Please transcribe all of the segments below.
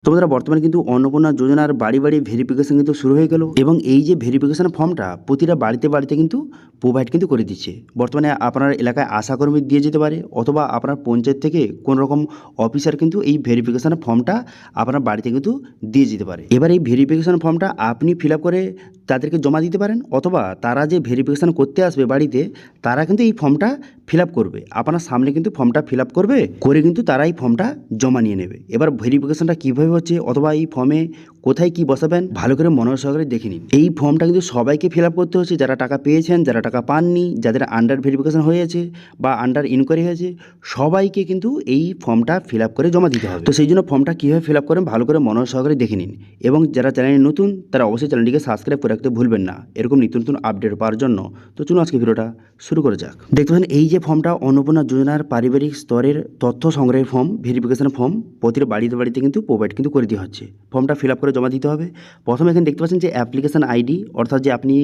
তোমাদের বর্তমানে কিন্তু অন্নপূর্ণা যোজনার বাড়ি বাড়ি ভেরিফিকেশন কিন্তু শুরু হয়ে গেল এবং এই যে ভেরিফিকেশন ফর্মটা প্রতিটা বাড়িতে বাড়িতে কিন্তু প্রোভাইড কিন্তু করে দিচ্ছে। বর্তমানে আপনার এলাকায় আশাকর্মী দিয়ে যেতে পারে অথবা আপনার পঞ্চায়েত থেকে কোনো রকম অফিসার কিন্তু এই ভেরিফিকেশন ফর্মটা আপনার বাড়িতে কিন্তু দিয়ে যেতে পারে। এবার এই ভেরিফিকেশন ফর্মটা আপনি ফিল আপ করে তাদেরকে জমা দিতে পারেন অথবা তারা যে ভেরিফিকেশন করতে আসবে বাড়িতে তারা কিন্তু এই ফর্মটা ফিল আপ করবে, আপনার সামনে কিন্তু ফর্মটা ফিল আপ করবে করে কিন্তু তারা এই ফর্মটা জমা নিয়ে নেবে। এবার ভেরিফিকেশনটা কীভাবে হচ্ছে অথবা এই ফর্মে কোথায় কি বসাবেন ভালো করে মনোযোগ সহকারে দেখে নিন। এই ফর্মটা কিন্তু সবাইকে ফিল আপ করতে হচ্ছে, যারা টাকা পেয়েছেন, যারা টাকা পাননি, যাদের আন্ডার ভেরিফিকেশন হয়েছে বা আন্ডার ইনকোয়ারি হয়েছে, সবাইকে কিন্তু এই ফর্মটা ফিল আপ করে জমা দিতে হবে। তো সেই জন্য ফর্মটা কীভাবে ফিল আপ করেন ভালো করে মনোযোগ সহকারে দেখে নিন এবং যারা চ্যানেলে নতুন তারা অবশ্যই চ্যানেলটিকে সাবস্ক্রাইব করে রাখতে ভুলবেন না এরকম নিত্য নতুন আপডেট পাওয়ার জন্য। তো চলুন আজকে ভিডিওটা শুরু করে যাক। দেখতে পাচ্ছেন এই যে ফর্মটা অন্নপূর্ণা যোজনার পারিবারিক স্তরের তথ্য সংগ্রহের ফর্ম, ভেরিফিকেশন ফর্ম প্রতিটা বাড়িতে বাড়িতে কিন্তু প্রোভাইড কিন্তু করে দেওয়া হচ্ছে। ফর্মটা ফিল আপ করে জমা দিতে হবে। প্রথমে এখানে দেখতে পাচ্ছেন যে অ্যাপ্লিকেশন আইডি, অর্থাৎ যে আপনি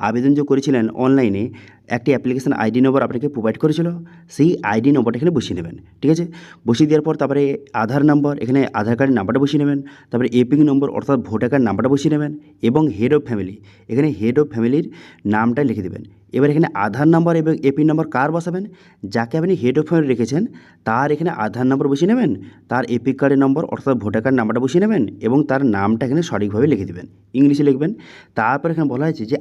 আবেদন যে করেছিলেন অনলাইনে একটি অ্যাপ্লিকেশন আইডি নম্বর আপনাকে প্রোভাইড করেছিল, সেই আইডি নম্বরটা এখানে বসিয়ে নেবেন। ঠিক আছে, বসিয়ে দেওয়ার পর তারপরে আধার নম্বর, এখানে আধার কার্ডের নাম্বারটা বসিয়ে নেবেন। তারপরে এপিং নম্বর অর্থাৎ ভোটার কার্ড নাম্বারটা বসিয়ে নেবেন এবং হেড অফ ফ্যামিলি, এখানে হেড অফ ফ্যামিলির নামটা লিখে দেবেন। এবার এখানে আধার নম্বর এবং এপিং নম্বর কার বসাবেন, যাকে আপনি হেড অফ ফ্যামিলি রেখেছেন তার এখানে আধার নম্বর বসিয়ে নেবেন, তার এপিক কার্ডের নম্বর অর্থাৎ ভোটার কার্ড নাম্বারটা বসিয়ে নেবেন এবং তার নামটা এখানে সঠিকভাবে লিখে দেবেন, ইংলিশে লিখবেন। তারপর এখানে বলা হয়েছে যে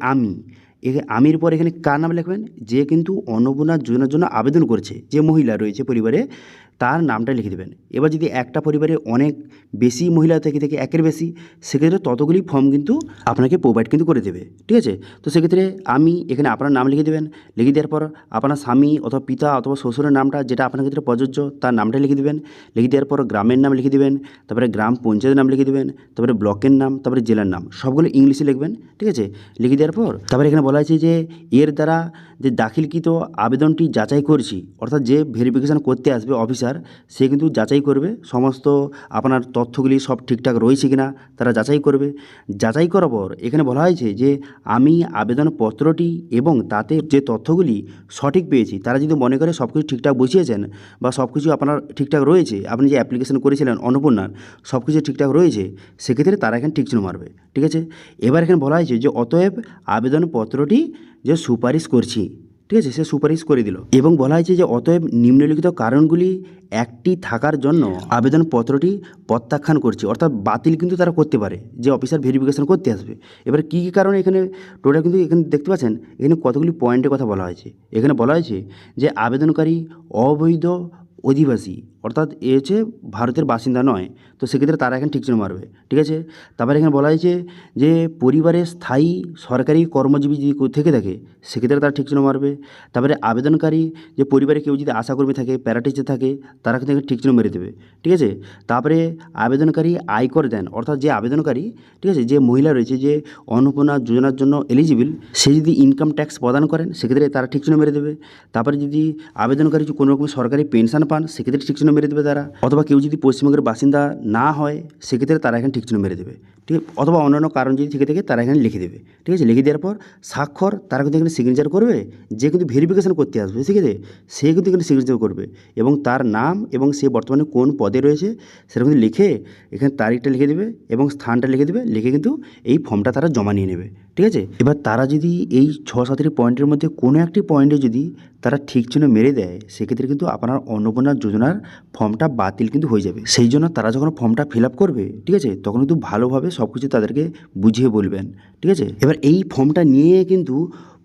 আমির পর এখানে কার নাম লিখবেন, যে কিন্তু অন্নপূর্ণা যোজনার জন্য আবেদন করেছে, যে মহিলা রয়েছে পরিবারে তার নামটা লিখে দেবেন। এবার যদি একটা পরিবারে অনেক বেশি মহিলা থেকে একের বেশি, সেক্ষেত্রে ততগুলি ফর্ম কিন্তু আপনাকে প্রোভাইড কিন্তু করে দেবে। ঠিক আছে, তো সেক্ষেত্রে এখানে আপনার নাম লিখে দেবেন। লিখে দেওয়ার পর আপনার স্বামী অথবা পিতা অথবা শ্বশুরের নামটা যেটা আপনার ক্ষেত্রে প্রযোজ্য তার নামটা লিখে দেবেন। লিখে দেওয়ার পর গ্রামের নাম লিখে দেবেন, তারপরে গ্রাম পঞ্চায়েতের নাম লিখে দেবেন, তারপরে ব্লকের নাম, তারপরে জেলার নাম, সবগুলো ইংলিশে লিখবেন। ঠিক আছে, লিখে দেওয়ার পর তারপরে এখানে বলা হয়েছে যে এর দ্বারা যে দাখিলকৃত আবেদনটি যাচাই করছি, অর্থাৎ যে ভেরিফিকেশান করতে আসবে অফিসার সে কিন্তু যাচাই করবে সমস্ত আপনার তথ্যগুলি সব ঠিকঠাক রয়েছে কিনা তারা যাচাই করবে। যাচাই করার পর এখানে বলা হয়েছে যে আমি আবেদনপত্রটি এবং তাতে যে তথ্যগুলি সঠিক পেয়েছি, তারা যদি মনে করে সব কিছু ঠিকঠাক বসিয়েছেন বা সব কিছু আপনার ঠিকঠাক রয়েছে, আপনি যে অ্যাপ্লিকেশন করেছিলেন অন্নপূর্ণার সব কিছু ঠিকঠাক রয়েছে, সেক্ষেত্রে তারা এখানে টিক চিহ্ন মারবে। ঠিক আছে, এবার এখানে বলা হয়েছে যে অতএব আবেদনপত্রটি যে সুপারিশ করছি, ঠিক আছে, সে সুপারিশ করে দিল এবং বলা হয়েছে যে অতএব নিম্নলিখিত কারণগুলি একটি থাকার জন্য আবেদনপত্রটি প্রত্যাখ্যান করছি, অর্থাৎ বাতিল কিন্তু তারা করতে পারে যে অফিসার ভেরিফিকেশন করতে আসবে। এবার কী কী কারণে এখানে টোটাল কিন্তু এখানে দেখতে পাচ্ছেন এখানে কতগুলি পয়েন্টের কথা বলা হয়েছে। এখানে বলা হয়েছে যে আবেদনকারী অবৈধ অধিবাসী, অর্থাৎ এ হচ্ছে ভারতের বাসিন্দা নয়, তো সেক্ষেত্রে তারা এখানে ঠিক চিহ্ন মারবে। ঠিক আছে, তারপরে এখানে বলা হয়েছে যে পরিবারের স্থায়ী সরকারি কর্মজীবী যদি থেকে থাকে সেক্ষেত্রে তারা ঠিক চিহ্ন মারবে। তারপরে আবেদনকারী যে পরিবারে কেউ যদি আশাকর্মী থাকে, প্যারাটিচার থাকে, তারা কিন্তু এখানে ঠিক চিহ্ন মেরে দেবে। ঠিক আছে, তারপরে আবেদনকারী আয়কর দেন, অর্থাৎ যে আবেদনকারী, ঠিক আছে, যে মহিলা রয়েছে যে অন্নপূর্ণা যোজনার জন্য এলিজিবল, সে যদি ইনকাম ট্যাক্স প্রদান করেন সেক্ষেত্রে তারা ঠিক চিহ্ন মেরে দেবে। তারপরে যদি আবেদনকারী কোনো রকম সরকারি পেনশন পান সেক্ষেত্রে ঠিক চিহ্ন মেরে দেবে তারা, অথবা কেউ যদি পশ্চিমবঙ্গের বাসিন্দা না হয় সেক্ষেত্রে তারা এখানে ঠিক চিহ্ন মেরে দেবে। ঠিক, অথবা অন্যান্য কারণ যদি থেকে থাকে তারা এখানে লিখে দেবে। ঠিক আছে, লিখে দেওয়ার পর স্বাক্ষর তারা কিন্তু এখানে সিগনেচার করবে, যে কিন্তু ভেরিফিকেশন করতে আসবে ঠিক আছে সে কিন্তু এখানে সিগনেচার করবে এবং তার নাম এবং সে বর্তমানে কোন পদে রয়েছে সেটা কিন্তু লিখে এখানে তারিখটা লিখে দেবে এবং স্থানটা লিখে দেবে, লিখে কিন্তু এই ফর্মটা তারা জমা নিয়ে নেবে। ঠিক আছে, এবার তারা যদি এই 6-7টি পয়েন্টের মধ্যে কোনো একটি পয়েন্টে যদি তারা ঠিক চিহ্ন মেরে দেয় সেক্ষেত্রে কিন্তু আপনার অন্নপূর্ণা যোজনার ফর্মটা বাতিল কিন্তু হয়ে যাবে। সেই জন্য তারা যখন ফর্মটা ফিল আপ করবে, ঠিক আছে, তখন কিন্তু ভালোভাবে সব কিছু তাদেরকে বুঝিয়ে বলবেন। ঠিক আছে, এবার এই ফর্মটা নিয়ে কিন্তু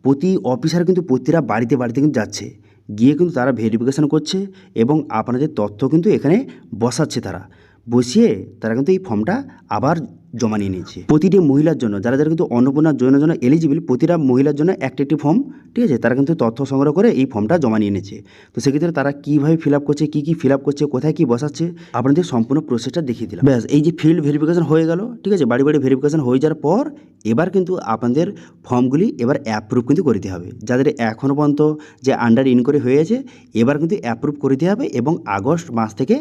প্রতি অফিসার কিন্তু প্রতিটা বাড়িতে বাড়িতে কিন্তু যাচ্ছে, গিয়ে কিন্তু তারা ভেরিফিকেশান করছে এবং আপনাদের তথ্য কিন্তু এখানে বসাচ্ছে, তারা বসিয়ে তারা কিন্তু এই ফর্মটা আবার জমা নিয়ে নিয়েছে। প্রতিটি মহিলার জন্য যারা যারা কিন্তু অন্নপূর্ণা যোজনার জন্য এলিজিবল, প্রতিটা মহিলার জন্য একটি ফর্ম, ঠিক আছে, তারা কিন্তু তথ্য সংগ্রহ করে এই ফর্মটা জমা নিয়ে নিয়েছে। তো সেক্ষেত্রে তারা কীভাবে ফিল আপ করছে, কী ফিল আপ করছে, কোথায় কী বসাচ্ছে, আপনাদের সম্পূর্ণ প্রসেসটা দেখিয়ে দিলাম। ব্যাস, এই যে ফিল্ড ভেরিফিকেশান হয়ে গেল, ঠিক আছে, বাড়ি বাড়ি ভেরিফিকেশান হয়ে যাওয়ার পর এবার কিন্তু আপনাদের ফর্মগুলি এবার অ্যাপ্রুভ কিন্তু করে দিতে হবে। যাদের এখনও পর্যন্ত যে আন্ডার ইনকোয়ারি হয়েছে এবার কিন্তু অ্যাপ্রুভ করে দিতে হবে এবং আগস্ট মাস থেকে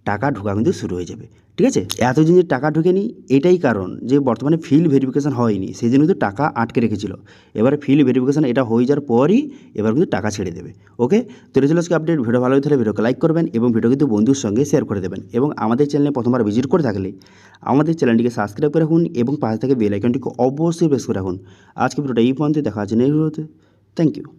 টাকা ঢোকা কিন্তু শুরু হয়ে যাবে। ঠিক আছে, এতদিন যে টাকা ঢোকেনি এটাই কারণ যে বর্তমানে ফিল্ড ভেরিফিকেশান হয়নি, সেই জন্য কিন্তু টাকা আটকে রেখেছিল। এবারে ফিল্ড ভেরিফিকেশান এটা হয়ে যাওয়ার পরই এবার কিন্তু টাকা ছেড়ে দেবে। ওকে, তো এটা ছিল আজকে আপডেট। ভিডিও ভালো হয়ে থাকলে ভিডিওকে লাইক করবেন এবং ভিডিও কিন্তু বন্ধুর সঙ্গে শেয়ার করে দেবেন, এবং আমাদের চ্যানেলে প্রথমবার ভিজিট করে থাকলে আমাদের চ্যানেলটিকে সাবস্ক্রাইব করে রাখুন এবং পাশে থেকে বেল আইকনটিকে অবশ্যই প্রেস করে রাখুন। আজকে ভিডিওটা এই পর্যন্ত, দেখা আছে নেক্সট ভিডিওতে। Thank you.